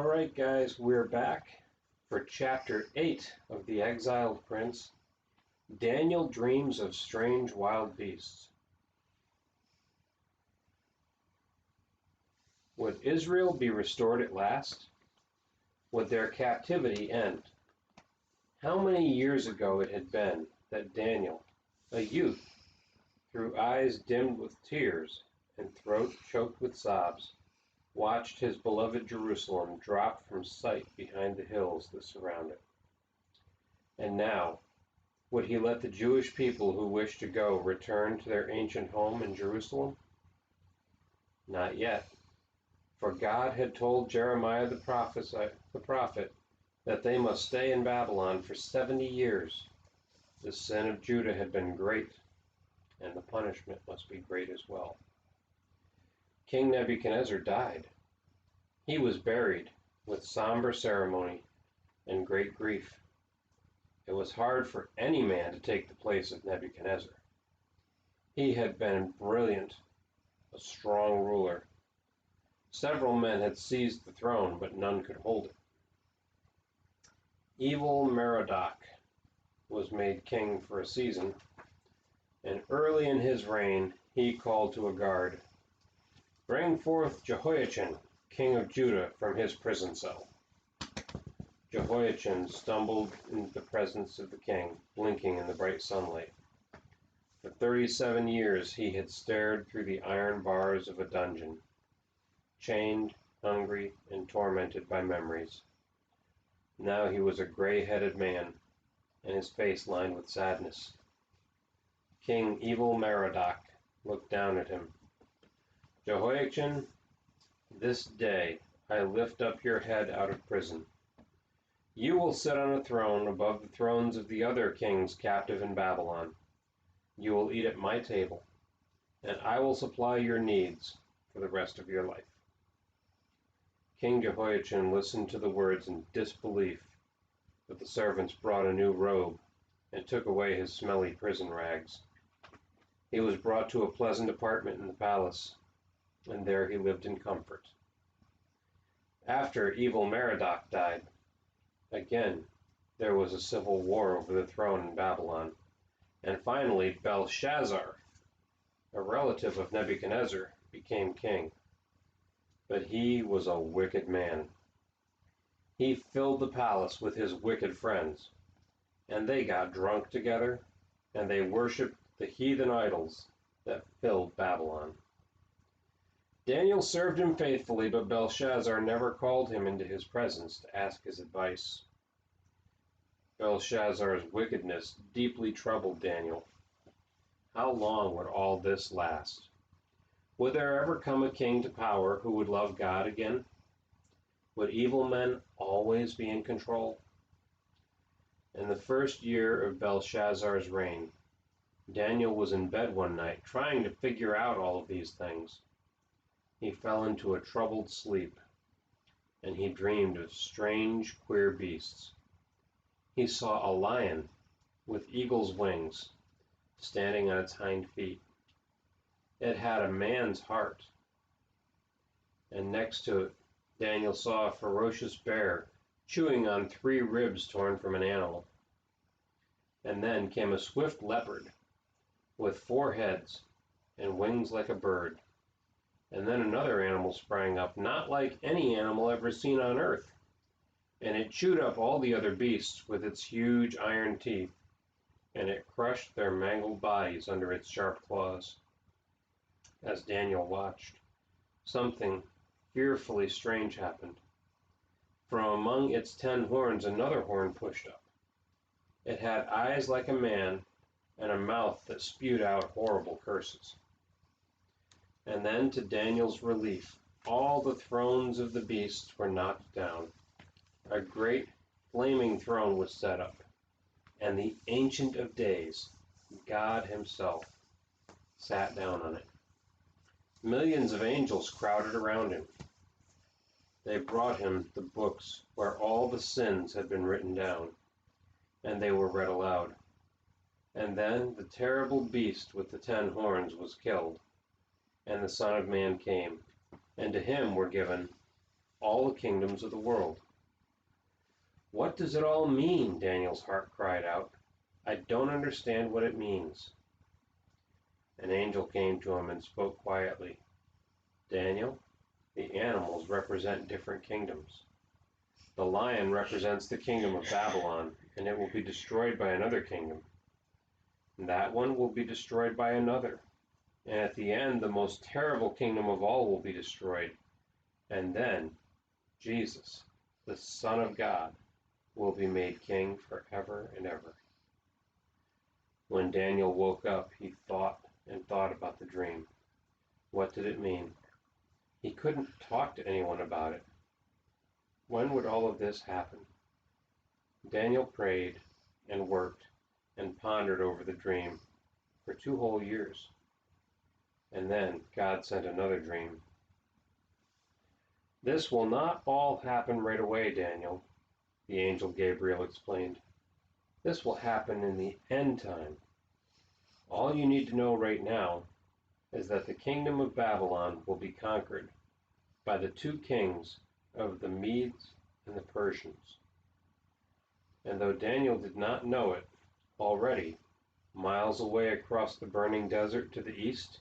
All right, guys, we're back for Chapter 8 of the Exiled Prince. Daniel dreams of strange wild beasts. Would Israel be restored at last? Would their captivity end? How many years ago it had been that Daniel, a youth, through eyes dimmed with tears and throat choked with sobs, watched his beloved Jerusalem drop from sight behind the hills that surround it. And now, would he let the Jewish people who wished to go return to their ancient home in Jerusalem? Not yet, for God had told Jeremiah the prophet that they must stay in Babylon for 70 years. The sin of Judah had been great, and the punishment must be great as well. King Nebuchadnezzar died. He was buried with somber ceremony and great grief. It was hard for any man to take the place of Nebuchadnezzar. He had been brilliant, a strong ruler. Several men had seized the throne, but none could hold it. Evil Merodach was made king for a season, and early in his reign he called to a guard, "Bring forth Jehoiachin, king of Judah, from his prison cell." Jehoiachin stumbled into the presence of the king, blinking in the bright sunlight. For 37 years he had stared through the iron bars of a dungeon, chained, hungry, and tormented by memories. Now he was a gray-headed man, and his face lined with sadness. King Evil Merodach looked down at him. "Jehoiachin, this day I lift up your head out of prison. You will sit on a throne above the thrones of the other kings captive in Babylon. You will eat at my table, and I will supply your needs for the rest of your life." King Jehoiachin listened to the words in disbelief, but the servants brought a new robe and took away his smelly prison rags. He was brought to a pleasant apartment in the palace, and there he lived in comfort. After Evil Merodach died, again there was a civil war over the throne in Babylon, and finally Belshazzar, a relative of Nebuchadnezzar, became king. But he was a wicked man. He filled the palace with his wicked friends, and they got drunk together, and they worshipped the heathen idols that filled Babylon. Daniel served him faithfully, but Belshazzar never called him into his presence to ask his advice. Belshazzar's wickedness deeply troubled Daniel. How long would all this last? Would there ever come a king to power who would love God again? Would evil men always be in control? In the first year of Belshazzar's reign, Daniel was in bed one night trying to figure out all of these things. He fell into a troubled sleep, and he dreamed of strange, queer beasts. He saw a lion with eagle's wings standing on its hind feet. It had a man's heart, and next to it, Daniel saw a ferocious bear chewing on 3 ribs torn from an animal. And then came a swift leopard with 4 heads and wings like a bird. And then another animal sprang up, not like any animal ever seen on earth, and it chewed up all the other beasts with its huge iron teeth, and it crushed their mangled bodies under its sharp claws. As Daniel watched, something fearfully strange happened. From among its 10 horns another horn pushed up. It had eyes like a man and a mouth that spewed out horrible curses. And then, to Daniel's relief, all the thrones of the beasts were knocked down. A great flaming throne was set up, and the Ancient of Days, God himself, sat down on it. Millions of angels crowded around him. They brought him the books where all the sins had been written down, and they were read aloud. And then the terrible beast with the 10 horns was killed, and the Son of Man came, and to him were given all the kingdoms of the world. What does it all mean? Daniel's heart cried out. I don't understand what it means. An angel came to him and spoke quietly. Daniel, the animals represent different kingdoms. The lion represents the kingdom of Babylon, and it will be destroyed by another kingdom. That one will be destroyed by another. And at the end, the most terrible kingdom of all will be destroyed. And then, Jesus, the Son of God, will be made king forever and ever. When Daniel woke up, he thought and thought about the dream. What did it mean? He couldn't talk to anyone about it. When would all of this happen? Daniel prayed and worked and pondered over the dream for 2 whole years. And then God sent another dream. This will not all happen right away, Daniel, the angel Gabriel explained. This will happen in the end time. All you need to know right now is that the kingdom of Babylon will be conquered by the 2 kings of the Medes and the Persians. And though Daniel did not know it, already, miles away across the burning desert to the east,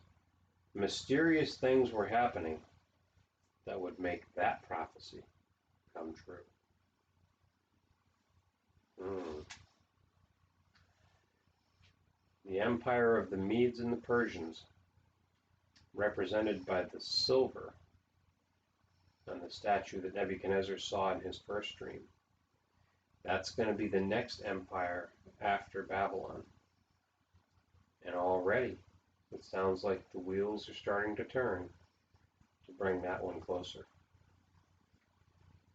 mysterious things were happening that would make that prophecy come true. The empire of the Medes and the Persians, represented by the silver on the statue that Nebuchadnezzar saw in his first dream. That's going to be the next empire after Babylon. And already, it sounds like the wheels are starting to turn to bring that one closer.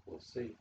We'll see.